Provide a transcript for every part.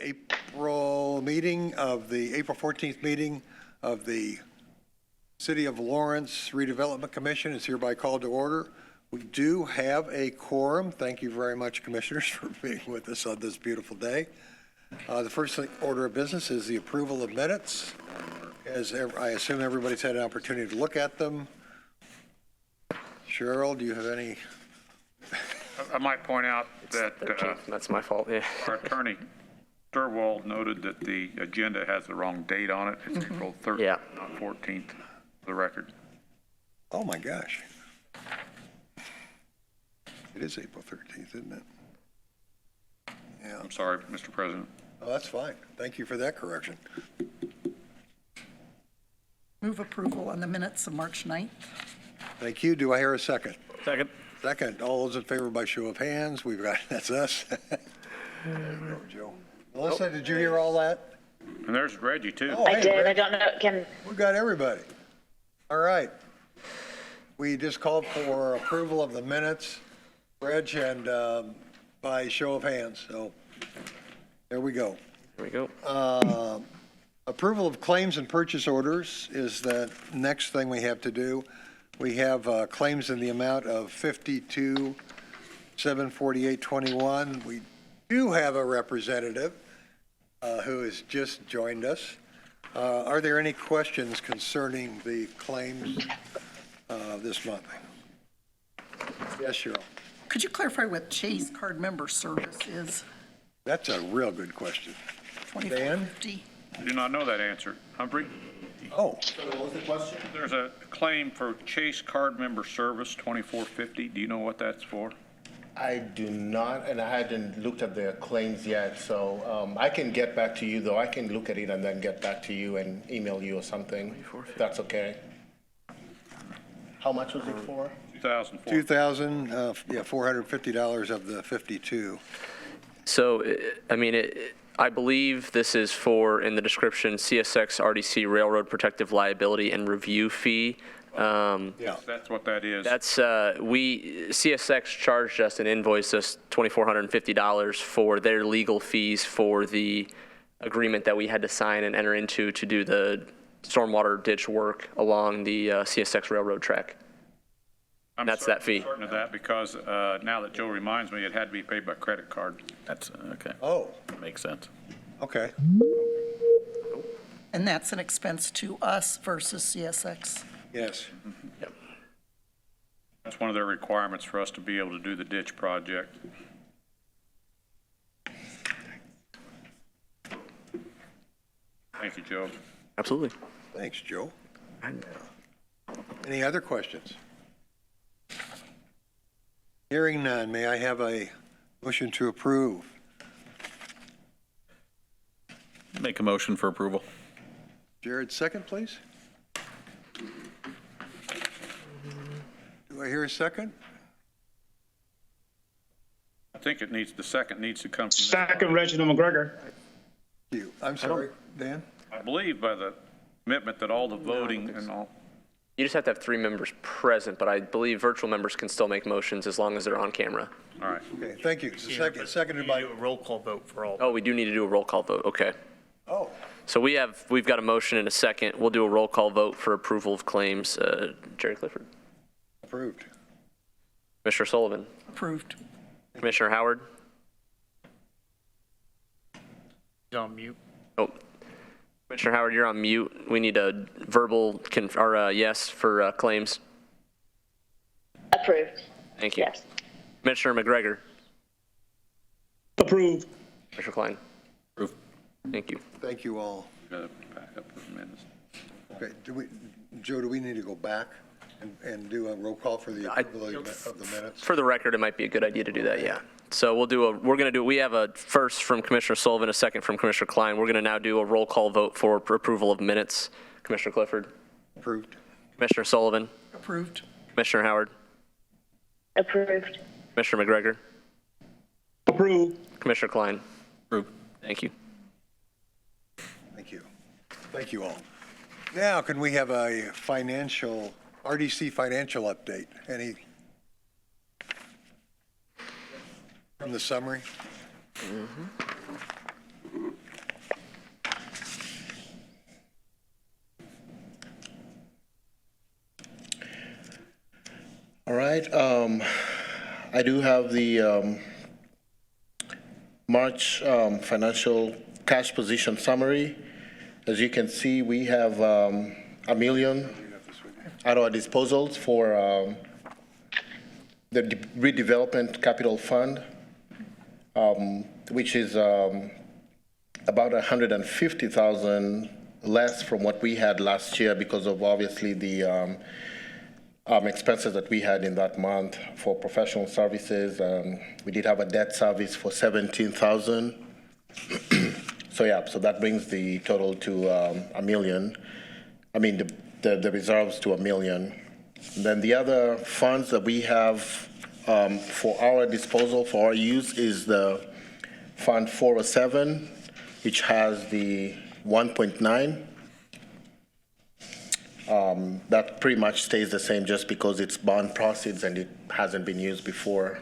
April 14th meeting of the City of Lawrence Redevelopment Commission is hereby called to order. We do have a quorum. Thank you very much, Commissioners, for being with us on this beautiful day. The first order of business is the approval of minutes. As I assume everybody's had an opportunity to look at them. Cheryl, do you have any? I might point out that that's my fault. Yeah. Our attorney Sturwald noted that the agenda has the wrong date on it. It's April 13th, not 14th, for the record. Oh my gosh. It is April 13th, isn't it? Yeah. I'm sorry, Mr. President. Oh, that's fine. Thank you for that correction. Move approval on the minutes of March 9th. Thank you. Do I hear a second? Second. Second. All those in favor by show of hands. We've got, that's us. There you go, Joe. Melissa, did you hear all that? And there's Reggie, too. Oh, I hey, did. Reg. I don't know. We've got everybody. All right. We just called for approval of the minutes, Reg, and by show of hands. So there we go. There we go. Approval of claims and purchase orders is the next thing we have to do. We have claims in the amount of $52,748.21. We do have a representative who has just joined us. Are there any questions concerning the claims this month? Yes, Cheryl. Could you clarify what Chase card member service is? That's a real good question. Dan? $24.50. I do not know that answer. Humphrey? Oh, What was the question? There's a claim for Chase card member service, $24.50. Do you know what that's for? I do not, and I hadn't looked at the claims yet, so I can get back to you, though. I can look at it and then get back to you and email you or something, if that's okay. How much was it for? $450 of the 52. So, I mean, I believe this is for, in the description, CSX RDC Railroad Protective Liability and Review Fee. Yeah. That's what that is. That's, CSX charged us and invoiced us $2,450 for their legal fees for the agreement that we had to sign and enter into to do the stormwater ditch work along the CSX railroad track. That's that fee. I'm certain of that because now that Joe reminds me, it had to be paid by credit card. That's okay. Oh, Makes sense. okay. And that's an expense to us versus CSX. Yes. Yep. That's one of their requirements for us to be able to do the ditch project. Thank you, Joe. Absolutely. Thanks, Joe. Any other questions? Hearing none, may I have a motion to approve? Make a motion for approval. Jared, second, please. Do I hear a second? I think it needs, the second needs to come from Second, Reginald McGregor. You. I'm sorry, Dan? I believe by the commitment that all the voting and all. You just have to have 3 members present, but I believe virtual members can still make motions as long as they're on camera. All right. Okay, thank you. So seconded by, Do a roll call vote for all. Oh, we do need to do a roll call vote. Okay. oh, So we've got a motion and a second. We'll do a roll call vote for approval of claims. Jerry Clifford. approved. Commissioner Sullivan. Approved. Commissioner Howard. He's on mute. Oh, Commissioner Howard, you're on mute. We need a verbal yes for claims. Approved. Thank you. Yes. Commissioner McGregor. Approved. Commissioner Klein. Approved. Thank you. Thank you all. Got to back up for a minute. Okay, Joe, do we need to go back and do a roll call for the approval of the minutes? For the record, it might be a good idea to do that, yeah. So we have a first from Commissioner Sullivan, a second from Commissioner Klein. We're going to now do a roll call vote for approval of minutes. Commissioner Clifford. Approved. Commissioner Sullivan. Approved. Commissioner Howard. Approved. Commissioner McGregor. Approved. Commissioner Klein. Approved. Thank you. Thank you. Thank you all. Now, can we have a RDC financial update? Any from the summary? right. I do have the March financial cash position summary. As you can see, we have $1 million at our disposals for the redevelopment capital fund, which is about 150,000 less from what we had last year because of obviously the expenses that we had in that month for professional services. We did have a debt service for 17,000. So yeah, so that brings the total to $1 million. I mean, the reserves to $1 million. Then the other funds that we have for our disposal, for our use, is the Fund 407, which has the 1.9. That pretty much stays the same just because it's bond proceeds and it hasn't been used before.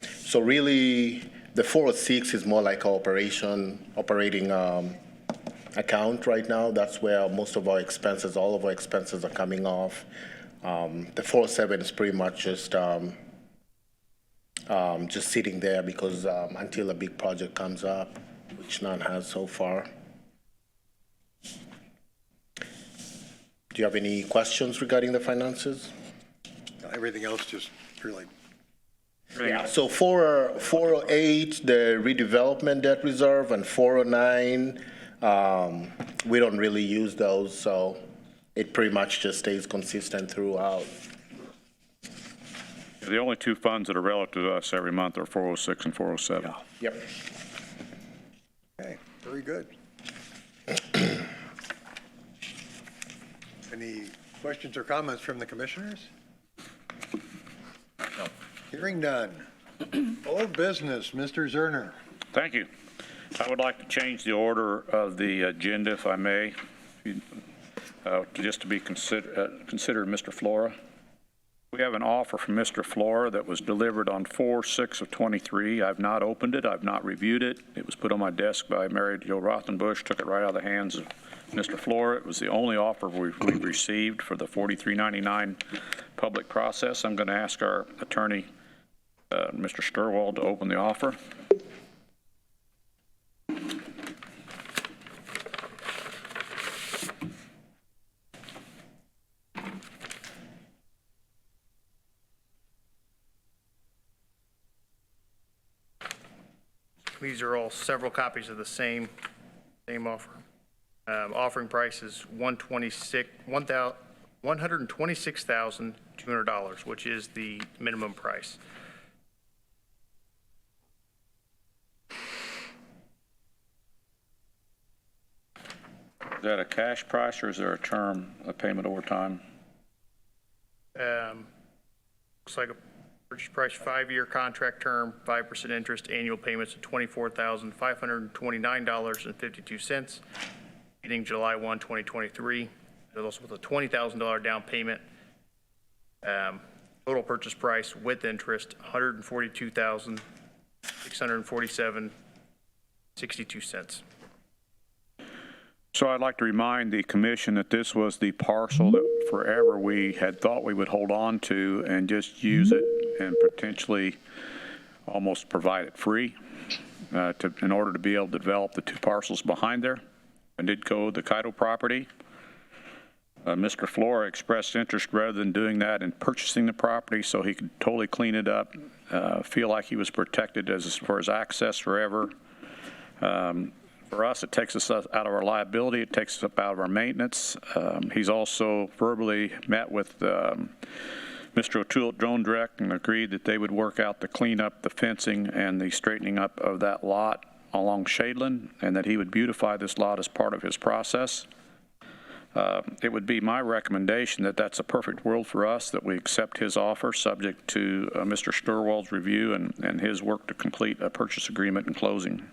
So really, the 406 is more like our operating account right now. That's where most of our expenses, all of our expenses are coming off. The 407 is pretty much just sitting there because until a big project comes up, which none has so far. Do you have any questions regarding the finances? Everything else just really, Yeah, so 408, the redevelopment debt reserve, and 409, we don't really use those, so it pretty much just stays consistent throughout. The only two funds that are relative to us every month are 406 and 407. Yep. okay, very good. Any questions or comments from the commissioners? No. Hearing none. Old business, Mr. Zerner. Thank you. I would like to change the order of the agenda, if I may, just to be considered Mr. Flora. We have an offer from Mr. Flora that was delivered on 4/6/23. I've not opened it. I've not reviewed it. It was put on my desk by Mary Jo Rothenbush, took it right out of the hands of Mr. Flora. It was the only offer we've received for the $43.99 public process. I'm going to ask our attorney, Mr. Sturwald, to open the offer. These are all several copies of the same offer. Offering price is $126,200, which is the minimum price. Is that a cash price or is there a term, a payment over time? Looks like a purchase price, 5-year contract term, 5% interest, annual payments of $24,529.52, beginning July 1, 2023. There's also with a $20,000 down payment. Total purchase price with interest, $142,647.62. So I'd like to remind the commission that this was the parcel that forever we had thought we would hold on to and just use it and potentially almost provide it free in order to be able to develop the two parcels behind there. And did go the Kaido property. Mr. Flora expressed interest rather than doing that in purchasing the property so he could totally clean it up, feel like he was protected as for his access forever. For us, it takes us out of our liability. It takes us up out of our maintenance. He's also verbally met with Mr. O'Toole at Drone Direct and agreed that they would work out the cleanup, the fencing, and the straightening up of that lot along Shadeland, and that he would beautify this lot as part of his process. It would be my recommendation that that's a perfect world for us, that we accept his offer subject to Mr. Sturwald's review and his work to complete a purchase agreement and closing.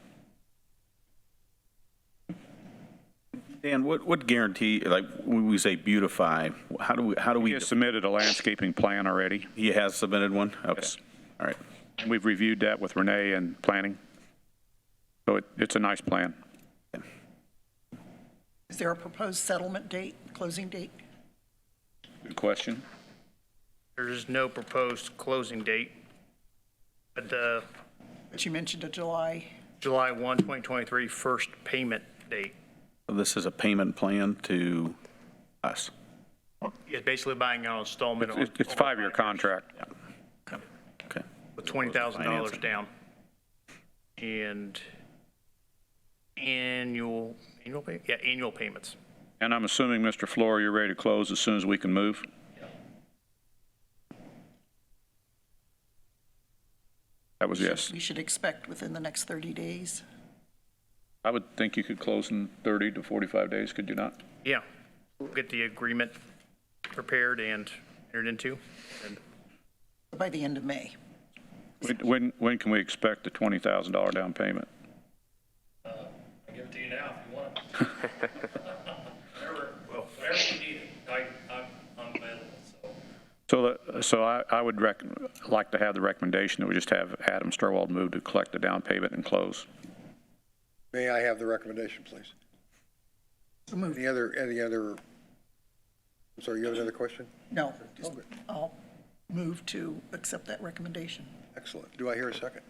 Dan, what guarantee, like when we say beautify, how do we? He has submitted a landscaping plan already. He has submitted one? Okay. Yes. All right. And we've reviewed that with Renee and planning. So it's a nice plan. Is there a proposed settlement date, closing date? Good question. There's no proposed closing date, but the But you mentioned a July. July 1, 2023 first payment date. This is a payment plan to us. It's basically buying an installment on. It's a 5-year contract. Okay. With $20,000 down. And annual payments. And I'm assuming, Mr. Floor, you're ready to close as soon as we can move? That was yes. We should expect within the next 30 days. I would think you could close in 30 to 45 days, could you not? Yeah, we'll get the agreement prepared and entered into. And By the end of May. When can we expect the $20,000 down payment? I'll give it to you now if you want it. Whatever you need, I'm available, So I would like to have the recommendation that we just have Adam Sturwald move to collect the down payment and close. May I have the recommendation, please? So moved. Any other, I'm sorry, you have another question? No, just, I'll move to accept that recommendation. Excellent. Do I hear a second?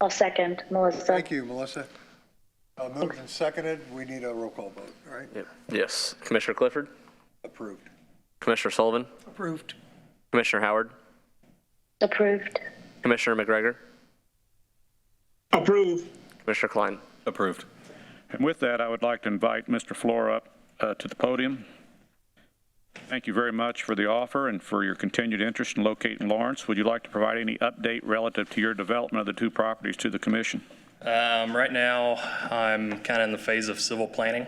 I'll second, Melissa. Thank you, Melissa. Moved and seconded. We need a roll call vote, all right? Yep. Yes. Commissioner Clifford, Approved. Commissioner Sullivan, Approved. Commissioner Howard, Approved. Commissioner McGregor, Approve. Commissioner Klein. Approved. And with that, I would like to invite Mr. Floor up to the podium. Thank you very much for the offer and for your continued interest in locating Lawrence. Would you like to provide any update relative to your development of the 2 properties to the commission? Right now, I'm kind of in the phase of civil planning,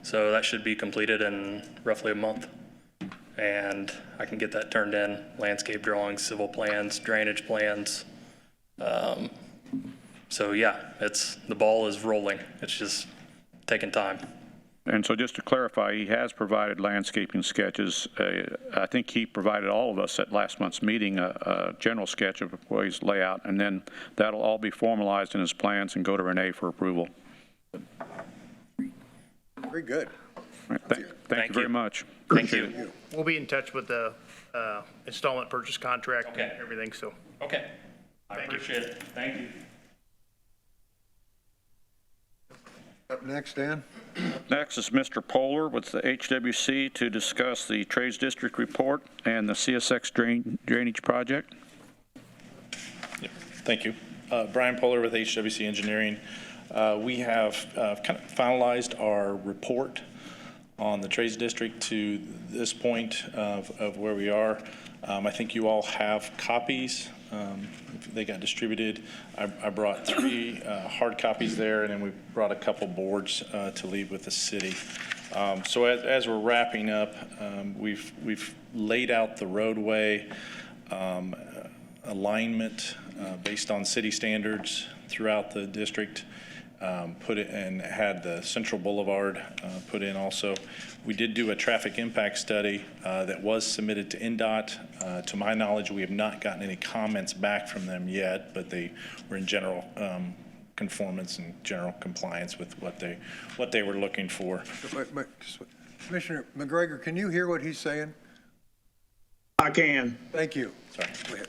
so that should be completed in roughly a month. And I can get that turned in, landscape drawings, civil plans, drainage plans. So yeah, the ball is rolling. It's just taking time. And so just to clarify, he has provided landscaping sketches. I think he provided all of us at last month's meeting a general sketch of his layout, and then that'll all be formalized in his plans and go to Renee for approval. Very good. All right, thank you very much. Thank Appreciate you. it. we'll be in touch with the installment purchase contract Okay. and everything, so. Okay. I appreciate it. Thank you. Up next, Dan? Next is Mr. Polar with the HWC to discuss the Trades District Report and the CSX drainage project. Thank you. Brian Polar with HWC Engineering. We have kind of finalized our report on the Trades District to this point of where we are. I think you all have copies. They got distributed. I brought 3 hard copies there, and then we brought a couple boards to leave with the city. So as we're wrapping up, we've laid out the roadway alignment based on city standards throughout the district. Put it and had the Central Boulevard put in also. We did do a traffic impact study that was submitted to NDOT. To my knowledge, we have not gotten any comments back from them yet, but they were in general conformance and general compliance with what they were looking for. Commissioner McGregor, can you hear what he's saying? I can. Thank you. Sorry. Go ahead.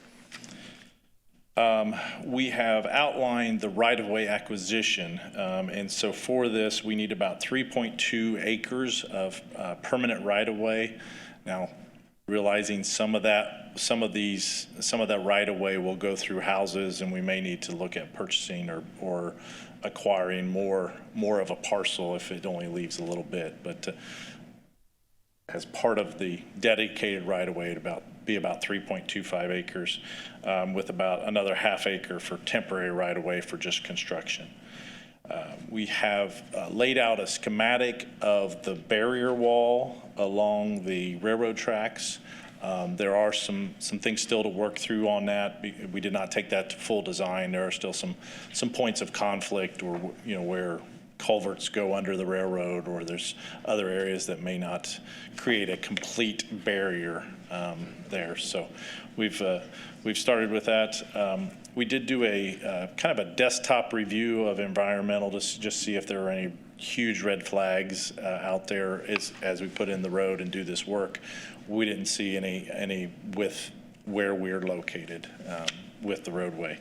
We have outlined the right-of-way acquisition, and so for this, we need about 3.2 acres of permanent right-of-way. Now, realizing some of that right-of-way will go through houses, and we may need to look at purchasing or acquiring more of a parcel if it only leaves a little bit. But as part of the dedicated right-of-way, it'd be about 3.25 acres, with about another half acre for temporary right-of-way for just construction. We have laid out a schematic of the barrier wall along the railroad tracks. There are some things still to work through on that. We did not take that to full design. There are still some points of conflict, or where culverts go under the railroad, or there's other areas that may not create a complete barrier there. So we've started with that. we did do a kind of a desktop review of environmental to just see if there were any huge red flags out there as we put in the road and do this work. We didn't see any with where we're located with the roadway.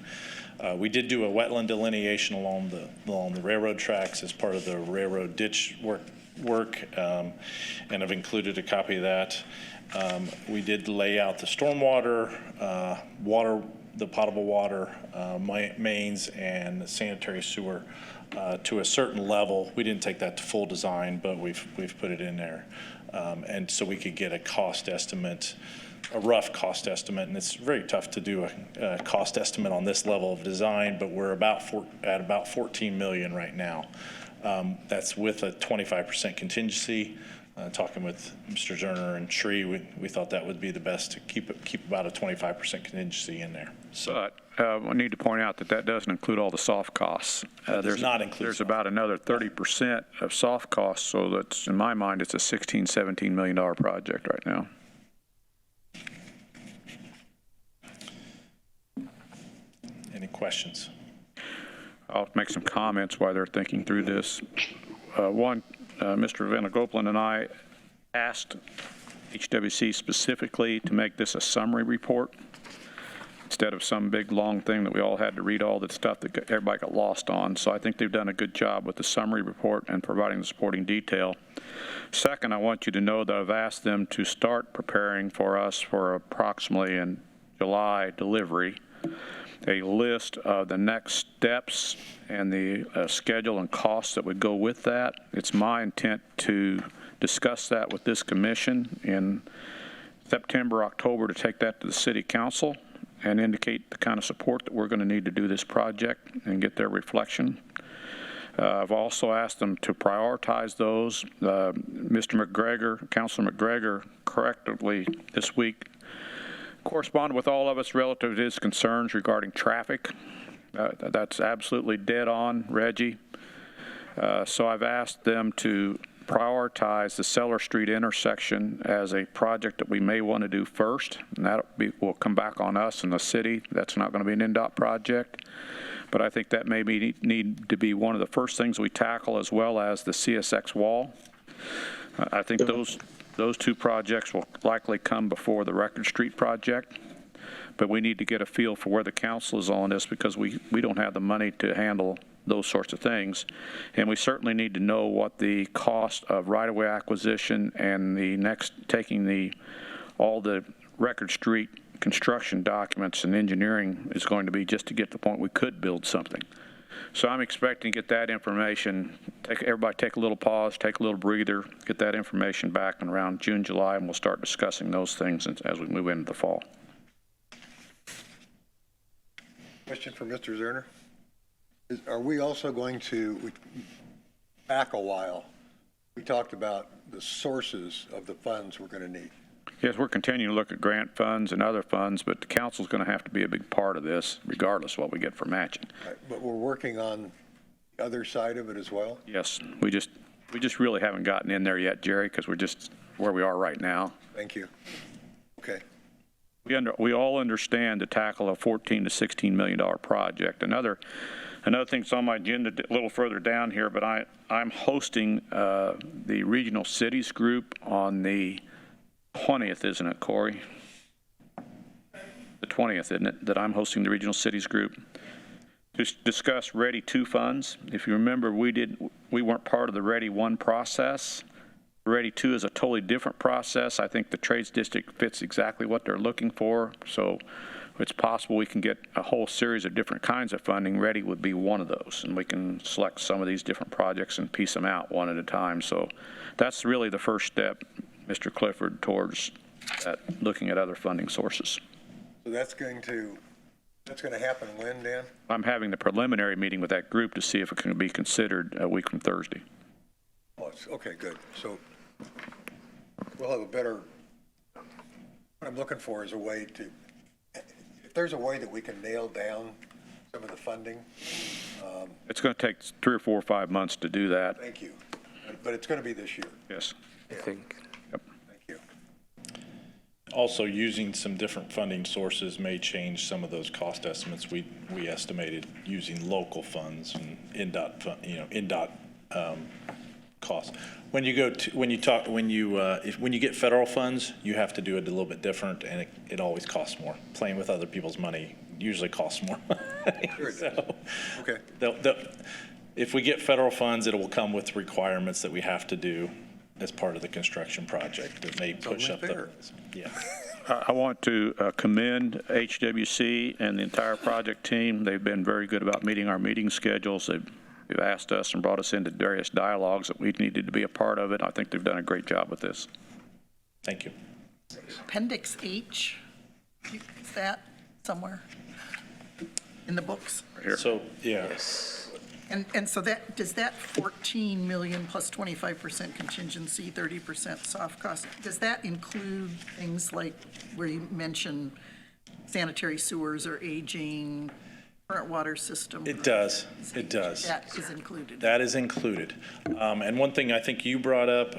We did do a wetland delineation along the railroad tracks as part of the railroad ditch work, and I've included a copy of that. We did lay out the stormwater, the potable water mains, and the sanitary sewer to a certain level. We didn't take that to full design, but we've put it in there, and so we could get a cost estimate. A rough cost estimate, and it's very tough to do a cost estimate on this level of design, but we're at about 14 million right now. That's with a 25% contingency. Talking with Mr. Zerner and Shree, we thought that would be the best to keep about a 25% contingency in there. So I need to point out that doesn't include all the soft costs. There's about another 30% of soft costs, so that's, in my mind, it's a $16-17 million project right now. Any questions? I'll make some comments while they're thinking through this. One, Mr. Venagoplan and I asked HWC specifically to make this a summary report instead of some big long thing that we all had to read all the stuff that everybody got lost on. So I think they've done a good job with the summary report and providing the supporting detail. Second, I want you to know that I've asked them to start preparing for us for approximately in July delivery a list of the next steps and the schedule and costs that would go with that. It's my intent to discuss that with this commission in September, October, to take that to the city council and indicate the kind of support that we're going to need to do this project and get their reflection. I've also asked them to prioritize those. Mr. McGregor, Councilor McGregor, correctly this week corresponded with all of us relative to his concerns regarding traffic. That's absolutely dead on, Reggie. So I've asked them to prioritize the Cellar Street intersection as a project that we may want to do first, and that will come back on us in the city. That's not going to be an NDOT project, but I think that may need to be one of the first things we tackle, as well as the CSX wall. I think those two projects will likely come before the Record Street project, but we need to get a feel for where the council is on this, because we don't have the money to handle those sorts of things. And we certainly need to know what the cost of right-of-way acquisition and taking all the Record Street construction documents and engineering is going to be, just to get to the point we could build something. So I'm expecting to get that information. Everybody take a little pause, take a little breather, get that information back in around June, July, and we'll start discussing those things as we move into the fall. Question for Mr. Zerner. Are we also going to, back a while, we talked about the sources of the funds we're going to need. Yes, we're continuing to look at grant funds and other funds, but the council's going to have to be a big part of this, regardless of what we get for matching. Right, but we're working on the other side of it as well? Yes, we just really haven't gotten in there yet, Jerry, because we're just where we are right now. Thank you. Okay. We all understand to tackle a $14 to $16 million project. Another thing that's on my agenda a little further down here, but I'm hosting the Regional Cities Group on the 20th, isn't it, Corey? The 20th, isn't it, that I'm hosting the Regional Cities Group to discuss Ready 2 funds. If you remember, we weren't part of the Ready 1 process. Ready 2 is a totally different process. I think the Trades District fits exactly what they're looking for, so it's possible we can get a whole series of different kinds of funding. Ready would be one of those, and we can select some of these different projects and piece them out one at a time. So that's really the first step, Mr. Clifford, towards looking at other funding sources. So that's going to happen when, Dan? I'm having the preliminary meeting with that group to see if it can be considered a week from Thursday. Oh, okay, good. So we'll have a better, what I'm looking for is a way to, if there's a way that we can nail down some of the funding. It's going to take 3 or 4 or 5 months to do that. Thank you. But it's going to be this year. Yes. I think. Yep. Thank you. Also, using some different funding sources may change some of those cost estimates. We estimated using local funds and NDOT costs. When you get federal funds, you have to do it a little bit different, and it always costs more. Playing with other people's money usually costs more. So, Okay. if we get federal funds, it will come with requirements that we have to do as part of the construction project that may push up the, yeah. I want to commend HWC and the entire project team. They've been very good about meeting our meeting schedules. They've asked us and brought us into various dialogues that we needed to be a part of it. I think they've done a great job with this. Thank you. Appendix H, is that somewhere in the books? Here. So, yeah. And so that, does that 14 million plus 25% contingency, 30% soft cost, does that include things like where you mention sanitary sewers or aging, current water system? It does. It does. That is included. That is included. And one thing I think you brought up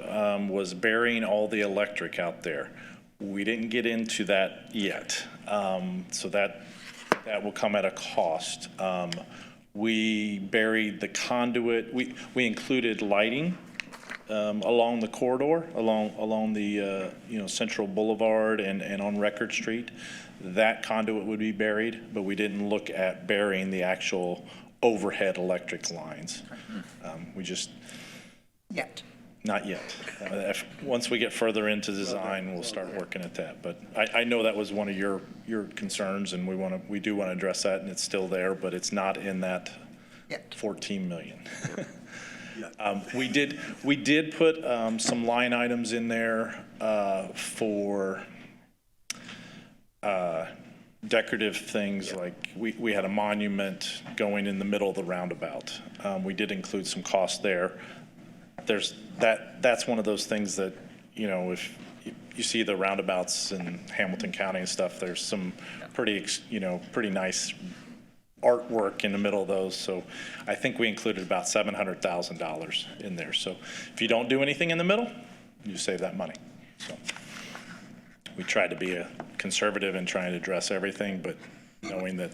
was burying all the electric out there. We didn't get into that yet. So that will come at a cost. We buried the conduit. We included lighting along the corridor, along the Central Boulevard and on Record Street. That conduit would be buried, but we didn't look at burying the actual overhead electric lines. We just Yet. not yet. Once we get further into design, we'll start working at that. But I know that was one of your concerns, and we do want to address that, and it's still there, but it's not in that Yet. 14 million. We did put some line items in there for decorative things, like we had a monument going in the middle of the roundabout. We did include some costs there. That's one of those things that, if you see the roundabouts in Hamilton County and stuff, there's some pretty nice artwork in the middle of those. So I think we included about $700,000 in there. So if you don't do anything in the middle, you save that money. So we tried to be conservative in trying to address everything, but knowing that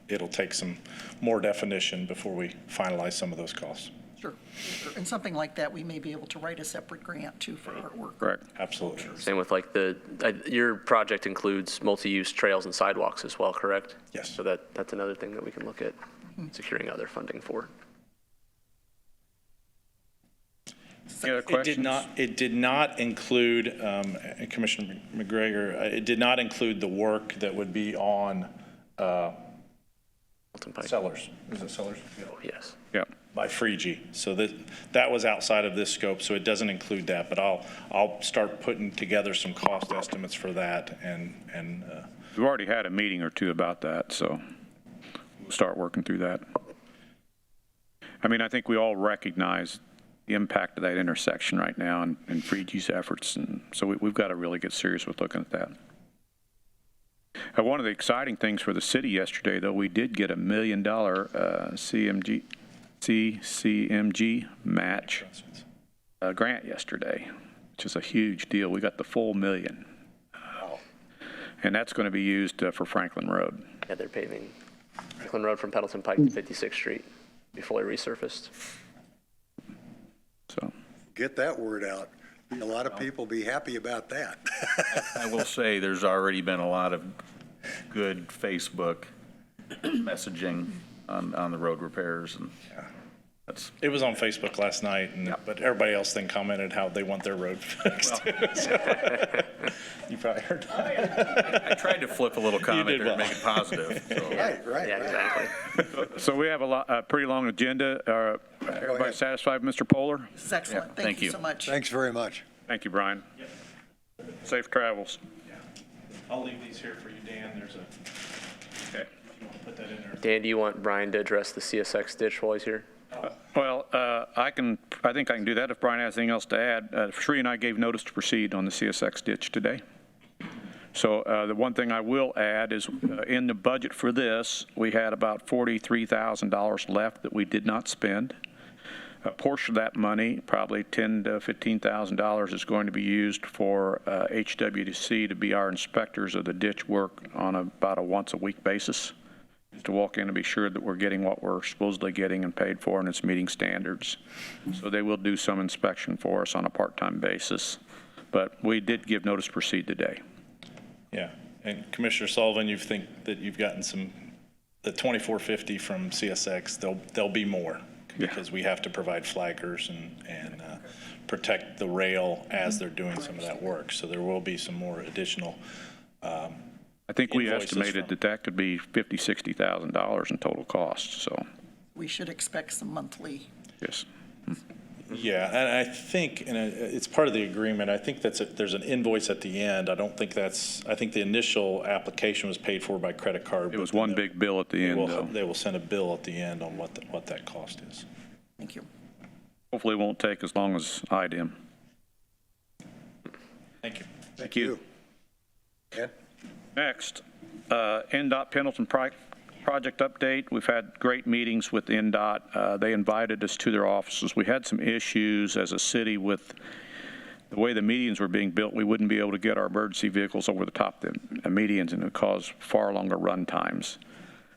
it'll take some more definition before we finalize some of those costs. Sure. And something like that, we may be able to write a separate grant too for artwork. Correct. Absolutely. Same with like your project includes multi-use trails and sidewalks as well, correct? Yes. So that's another thing that we can look at securing other funding for. Any other questions? It did not include, Commissioner McGregor, it did not include the work that would be on Sellers. Is it Sellers? Oh, yes. Yeah. By Freegee. So that was outside of this scope, so it doesn't include that. But I'll start putting together some cost estimates for that, and We've already had a meeting or two about that, so we'll start working through that. I mean, I think we all recognize the impact of that intersection right now and Freegee's efforts, and so we've got to really get serious with looking at that. One of the exciting things for the city yesterday, though, we did get $1 million CCMG match grant yesterday, which is a huge deal. We got the full $1 million. And that's going to be used for Franklin Road. Yeah, they're paving Franklin Road from Pendleton Pike to 56th Street, be fully resurfaced. So Get that word out. A lot of people be happy about that. I will say there's already been a lot of good Facebook messaging on the road repairs, and it was on Facebook last night, but everybody else then commented how they want their road fixed. You probably heard that. I tried to flip a little comment there well. and make it positive. So. Right. Yeah, exactly. So we have a pretty long agenda. Everybody satisfied, Mr. Polar? This is excellent. Yeah, Thank thank you you. so much. Thanks very much. Thank you, Brian. Safe travels. I'll leave these here for you, Dan. There's a, Okay. if you want to put that in there. Dan, do you want Brian to address the CSX ditch while he's here? Well, I think I can do that if Brian has anything else to add. Shree and I gave notice to proceed on the CSX ditch today. So the one thing I will add is in the budget for this, we had about $43,000 left that we did not spend. A portion of that money, probably $10,000 to $15,000, is going to be used for HWC to be our inspectors of the ditch work on about a once-a-week basis, to walk in and be sure that we're getting what we're supposedly getting and paid for, and it's meeting standards. So they will do some inspection for us on a part-time basis. But we did give notice to proceed today. Yeah, and Commissioner Sullivan, you think that you've gotten the 2450 from CSX, there'll be more. Because we have to provide flaggers and protect the rail as they're doing some of that work. So there will be some more additional I think we invoices estimated that could be $50,000, $60,000 in total cost, so. We should expect some monthly. Yes. Yeah, and I think, and it's part of the agreement, I think there's an invoice at the end. I think the initial application was paid for by credit card. It was one big bill at the end, though. They will send a bill at the end on what that cost is. Thank you. Hopefully it won't take as long as IDM. Thank you. Thank you. Ken? Next, NDOT Pendleton project update. We've had great meetings with NDOT. They invited us to their offices. We had some issues as a city with the way the medians were being built. We wouldn't be able to get our emergency vehicles over the top of the medians, and it would cause far longer run times.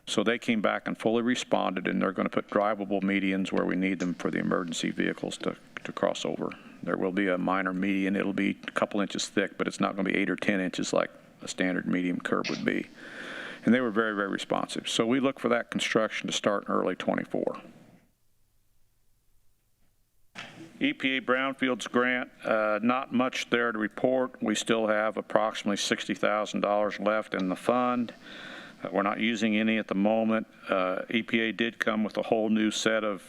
So they came back and fully responded, and they're going to put drivable medians where we need them for the emergency vehicles to cross over. There will be a minor median. It'll be a couple inches thick, but it's not going to be 8 or 10 inches like a standard medium curb would be. And they were very, very responsive. So we look for that construction to start in early '24. EPA Brownfields grant, not much there to report. We still have approximately $60,000 left in the fund. We're not using any at the moment. EPA did come with a whole new set of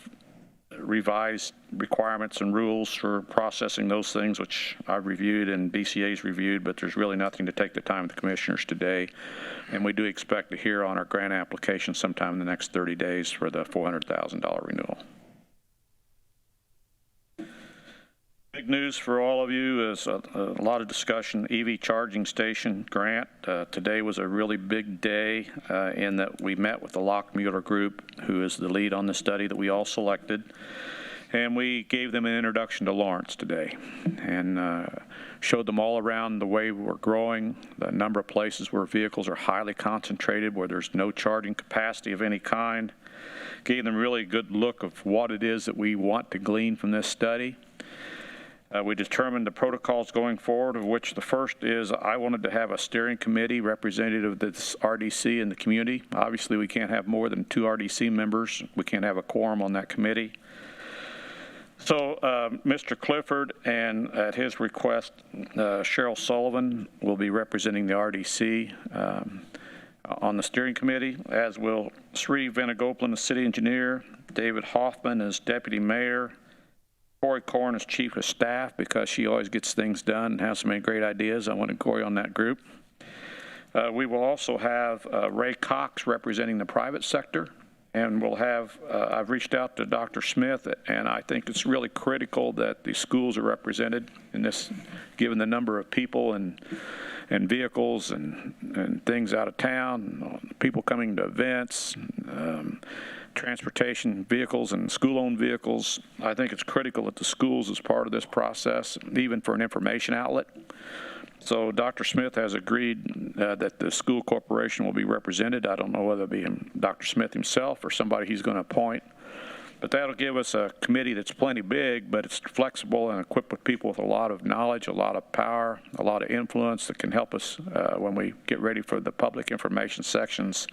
revised requirements and rules for processing those things, which I've reviewed and BCA's reviewed, but there's really nothing to take the time of the commissioners today. And we do expect to hear on our grant application sometime in the next 30 days for the $400,000 renewal. Big news for all of you is a lot of discussion, EV charging station grant. Today was a really big day in that we met with the Lockmuller Group, who is the lead on the study that we all selected. And we gave them an introduction to Lawrence today and showed them all around the way we're growing, the number of places where vehicles are highly concentrated, where there's no charging capacity of any kind. Gave them really a good look of what it is that we want to glean from this study. We determined the protocols going forward, of which the first is I wanted to have a steering committee representative of this RDC in the community. Obviously, we can't have more than 2 RDC members. We can't have a quorum on that committee. So Mr. Clifford, and at his request, Cheryl Sullivan will be representing the RDC on the steering committee, as will Sri Venugopal, the city engineer, David Hoffman as deputy mayor, Corey Corn is chief of staff because she always gets things done and has so many great ideas. I wanted Corey on that group. We will also have Ray Cox representing the private sector, and we'll have, I've reached out to Dr. Smith, and I think it's really critical that the schools are represented in this, given the number of people and vehicles and things out of town, people coming to events, transportation vehicles and school-owned vehicles. I think it's critical that the schools is part of this process, even for an information outlet. So Dr. Smith has agreed that the school corporation will be represented. I don't know whether it'll be Dr. Smith himself or somebody he's going to appoint. But that'll give us a committee that's plenty big, but it's flexible and equipped with people with a lot of knowledge, a lot of power, a lot of influence that can help us when we get ready for the public information sections,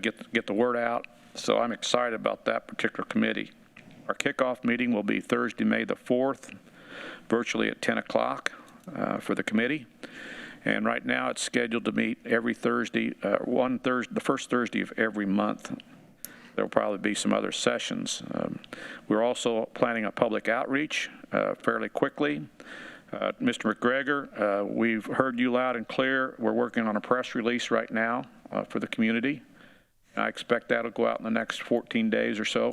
get the word out. So I'm excited about that particular committee. Our kickoff meeting will be Thursday, May the 4th, virtually at 10 o'clock for the committee. And right now it's scheduled to meet every Thursday, the first Thursday of every month. There'll probably be some other sessions. We're also planning a public outreach fairly quickly. Mr. McGregor, we've heard you loud and clear. We're working on a press release right now for the community. I expect that'll go out in the next 14 days or so,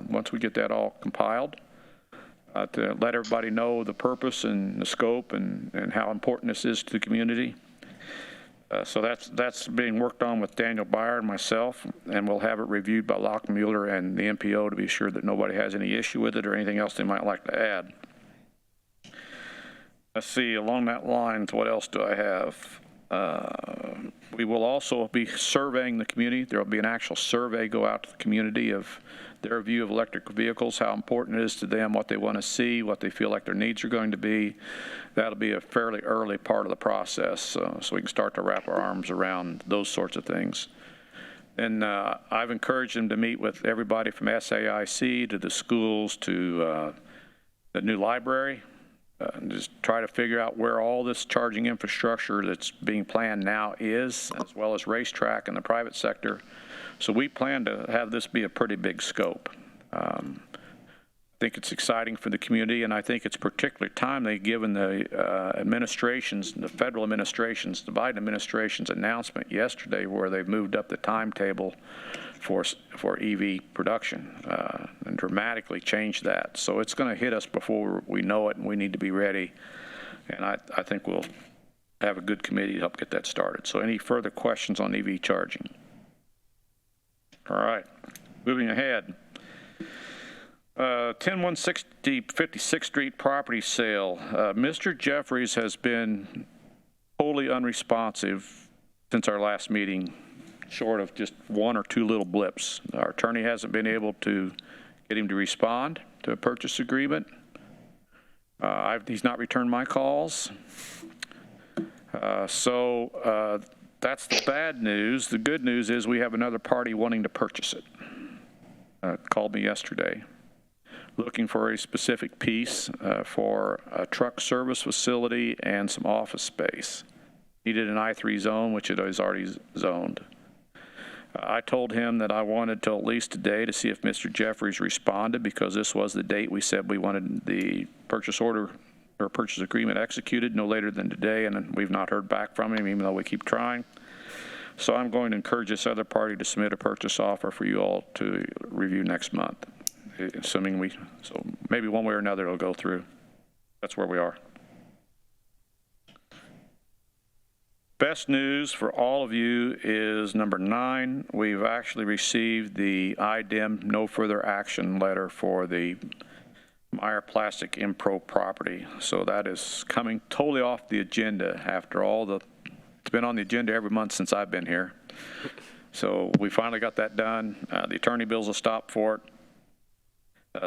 once we get that all compiled, to let everybody know the purpose and the scope and how important this is to the community. So that's being worked on with Daniel Byer and myself, and we'll have it reviewed by Lockmuller and the MPO to be sure that nobody has any issue with it or anything else they might like to add. Let's see, along that line, what else do I have? We will also be surveying the community. There will be an actual survey go out to the community of their view of electric vehicles, how important it is to them, what they want to see, what they feel like their needs are going to be. That'll be a fairly early part of the process, so we can start to wrap our arms around those sorts of things. And I've encouraged them to meet with everybody from SAIC to the schools to the new library, and just try to figure out where all this charging infrastructure that's being planned now is, as well as racetrack and the private sector. So we plan to have this be a pretty big scope. I think it's exciting for the community, and I think it's particularly timely given the administrations, the federal administrations, the Biden administration's announcement yesterday where they've moved up the timetable for EV production and dramatically changed that. So it's going to hit us before we know it, and we need to be ready. And I think we'll have a good committee to help get that started. So any further questions on EV charging? All right, moving ahead. 10160 56th Street property sale. Mr. Jeffries has been totally unresponsive since our last meeting, short of just one or two little blips. Our attorney hasn't been able to get him to respond to a purchase agreement. He's not returned my calls. So that's the bad news. The good news is we have another party wanting to purchase it. Called me yesterday, looking for a specific piece for a truck service facility and some office space. Needed an I-3 zone, which it is already zoned. I told him that I wanted till at least today to see if Mr. Jeffries responded, because this was the date we said we wanted the purchase order or purchase agreement executed no later than today, and we've not heard back from him, even though we keep trying. So I'm going to encourage this other party to submit a purchase offer for you all to review next month, assuming so maybe one way or another it'll go through. That's where we are. Best news for all of you is number 9. We've actually received the IDEM no further action letter for the Meyer Plastic Impro property. So that is coming totally off the agenda after it's been on the agenda every month since I've been here. So we finally got that done. The attorney bills a stop for it.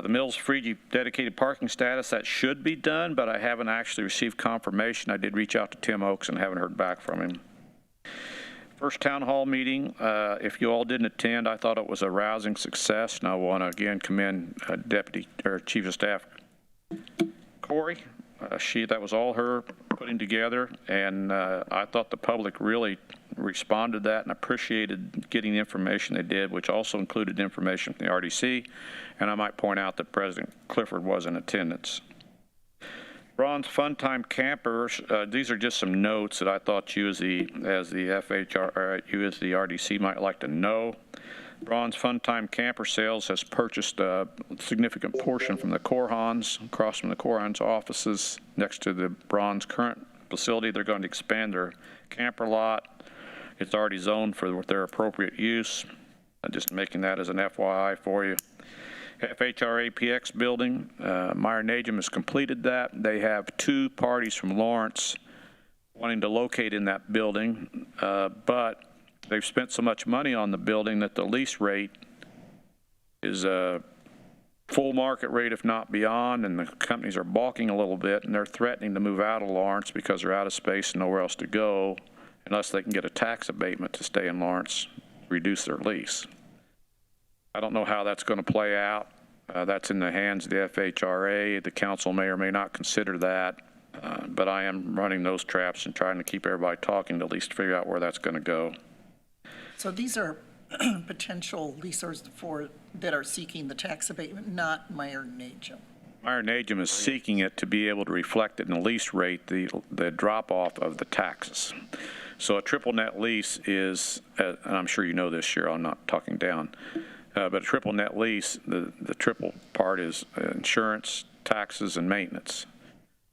The Mills Free dedicated parking status, that should be done, but I haven't actually received confirmation. I did reach out to Tim Oakes and haven't heard back from him. First town hall meeting, if you all didn't attend, I thought it was a rousing success, and I want to again commend Chief of Staff Corey. That was all her putting together, and I thought the public really responded to that and appreciated getting the information they did, which also included information from the RDC. And I might point out that President Clifford was in attendance. Bronze Fun Time Campers, these are just some notes that I thought you as the FHR, you as the RDC might like to know. Bronze Fun Time Camper Sales has purchased a significant portion from the Corhans, across from the Corhans offices next to the Bronze current facility. They're going to expand their camper lot. It's already zoned for their appropriate use. I'm just making that as an FYI for you. FHR APX building, Meyer Najum has completed that. They have 2 parties from Lawrence wanting to locate in that building, but they've spent so much money on the building that the lease rate is a full market rate, if not beyond, and the companies are balking a little bit, and they're threatening to move out of Lawrence because they're out of space and nowhere else to go unless they can get a tax abatement to stay in Lawrence, reduce their lease. I don't know how that's going to play out. That's in the hands of the FHRA. The council may or may not consider that, but I am running those traps and trying to keep everybody talking to at least figure out where that's going to go. So these are potential leaseors that are seeking the tax abatement, not Meyer Najum. Meyer Najum is seeking it to be able to reflect it in the lease rate, the drop-off of the taxes. So a triple net lease is, and I'm sure you know this, Cheryl, I'm not talking down, but a triple net lease, the triple part is insurance, taxes, and maintenance.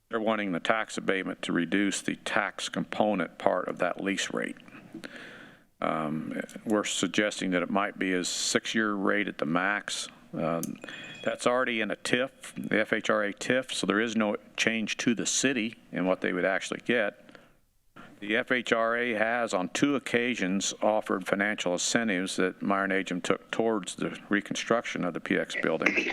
they're wanting the tax abatement to reduce the tax component part of that lease rate. We're suggesting that it might be a 6-year rate at the max. That's already in a TIF, the FHRA TIF, so there is no change to the city in what they would actually get. The FHRA has on 2 occasions offered financial incentives that Meyer & Agem took towards the reconstruction of the PX building.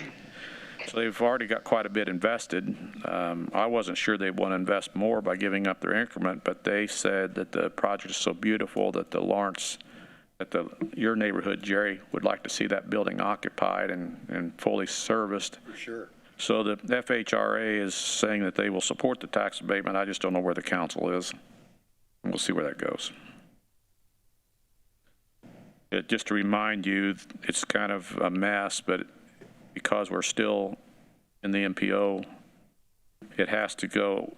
So they've already got quite a bit invested. I wasn't sure they'd want to invest more by giving up their increment, but they said that the project is so beautiful that the Lawrence, your neighborhood, Jerry, would like to see that building occupied and fully serviced. For sure. So the FHRA is saying that they will support the tax abatement. I just don't know where the council is. We'll see where that goes. Just to remind you, it's kind of a mess, but because we're still in the MPO, it has to go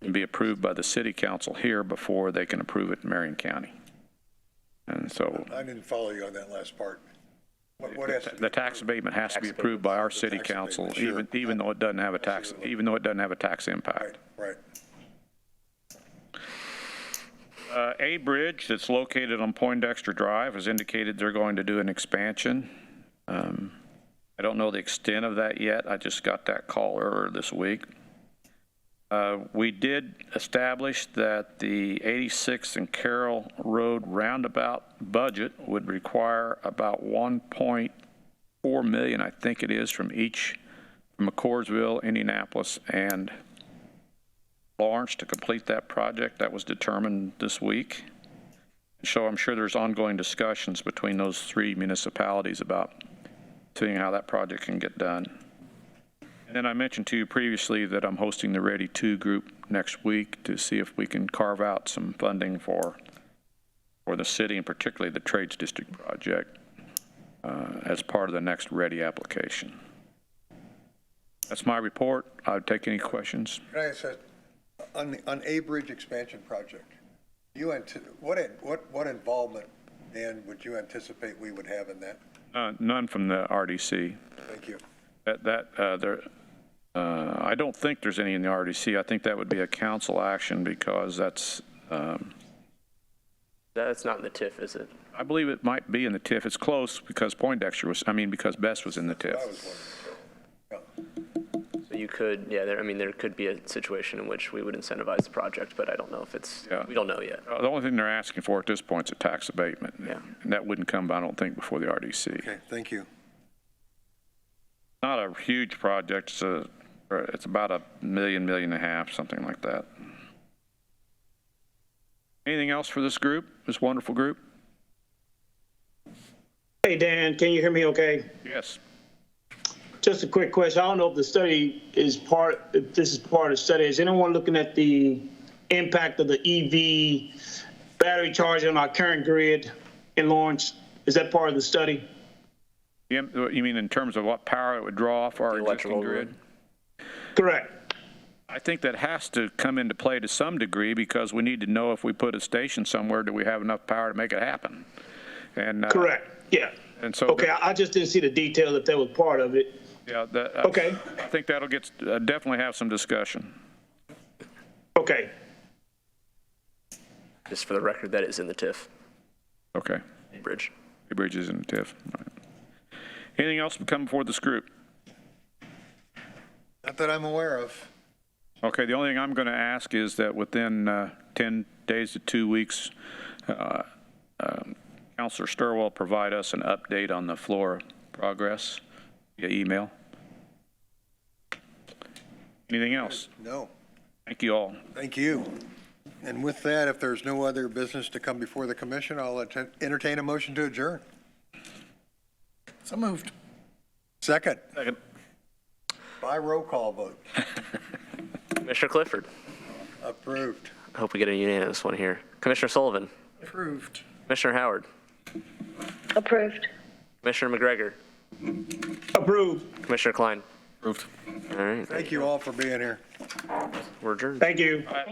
and be approved by the city council here before they can approve it in Marion County. And so I didn't follow you on that last part. What has to be the tax abatement has to be approved by our city council, even though it doesn't have a tax, impact. Right. A Bridge that's located on Poindexter Drive has indicated they're going to do an expansion. I don't know the extent of that yet. I just got that call earlier this week. We did establish that the 86th and Carroll Road roundabout budget would require about $1.4 million, I think it is, from McCoursville, Indianapolis, and Lawrence to complete that project. That was determined this week. So I'm sure there's ongoing discussions between those 3 municipalities about seeing how that project can get done. And then I mentioned to you previously that I'm hosting the Ready 2 group next week to see if we can carve out some funding for the city, and particularly the Trades District project, as part of the next Ready application. That's my report. I would take any questions. Can I ask that? On A Bridge expansion project, what involvement, Dan, would you anticipate we would have in that? None from the RDC. Thank you. I don't think there's any in the RDC. I think that would be a council action because that's. That's not in the TIF, is it? I believe it might be in the TIF. It's close because because Best was in the TIF. I was wondering. Yeah. So you could, there could be a situation in which we would incentivize the project, but I don't know if we don't know yet. The only thing they're asking for at this point is a tax abatement. Yeah. And that wouldn't come, I don't think, before the RDC. Okay, thank you. Not a huge project. It's about $1 million, $1.5 million, something like that. Anything else for this group, this wonderful group? Hey, Dan, can you hear me okay? Yes. Just a quick question. I don't know if this is part of the study. Is anyone looking at the impact of the EV battery charge on our current grid in Lawrence? Is that part of the study? You mean in terms of what power it would draw off our existing grid? Correct. I think that has to come into play to some degree because we need to know if we put a station somewhere, do we have enough power to make it happen? And correct. Yeah. And so okay, I just didn't see the detail if that was part of it. Yeah. Okay. I think that'll definitely have some discussion. Okay. Just for the record, that is in the TIF. Okay. Bridge. The bridge is in the TIF. Right. Anything else come before this group? Not that I'm aware of. Okay, the only thing I'm going to ask is that within 10 days to 2 weeks, Councilor Sturwell provide us an update on the floor progress via email. Anything else? No. Thank you all. Thank you. And with that, if there's no other business to come before the commission, I'll entertain a motion to adjourn. So moved. Second. Second. By roll call vote. Commissioner Clifford. Approved. I hope we get a unanimous one here. Commissioner Sullivan. Approved. Commissioner Howard. Approved. Commissioner McGregor. Approved. Commissioner Klein. Approved. All right. Thank you all for being here. We're adjourned. Thank you. Thank